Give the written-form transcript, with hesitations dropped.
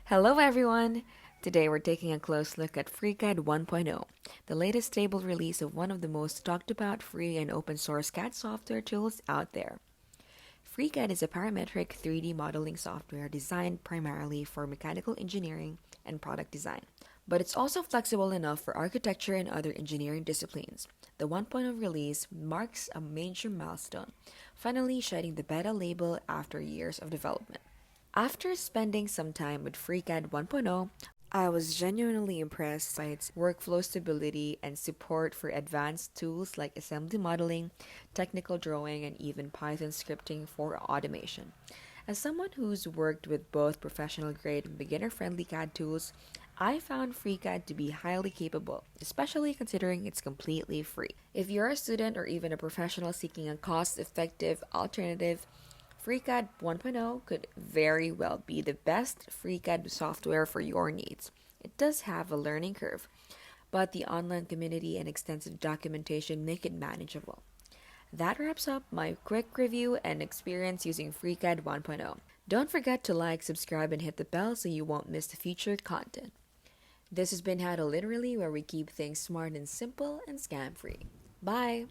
Hello everyone! Today we're taking a close look at FreeCAD 1.0, the latest stable release of one of the most talked about free and open source CAD software tools out there. FreeCAD is a parametric 3D modeling software designed primarily for mechanical engineering and product design, but it's also flexible enough for architecture and other engineering disciplines. The 1.0 release marks a major milestone, finally shedding the beta label after years of development. After spending some time with FreeCAD 1.0, I was genuinely impressed by its workflow stability and support for advanced tools like assembly modeling, technical drawing, and even Python scripting for automation. As someone who's worked with both professional grade and beginner friendly CAD tools, I found FreeCAD to be highly capable, especially considering it's completely free. If you're a student or even a professional seeking a cost effective alternative, FreeCAD 1.0 could very well be the best FreeCAD software for your needs. It does have a learning curve, but the online community and extensive documentation make it manageable. That wraps up my quick review and experience using FreeCAD 1.0. Don't forget to like, subscribe, and hit the bell so you won't miss the future content. This has been How to Literally, where we keep things smart and simple and scam free. Bye!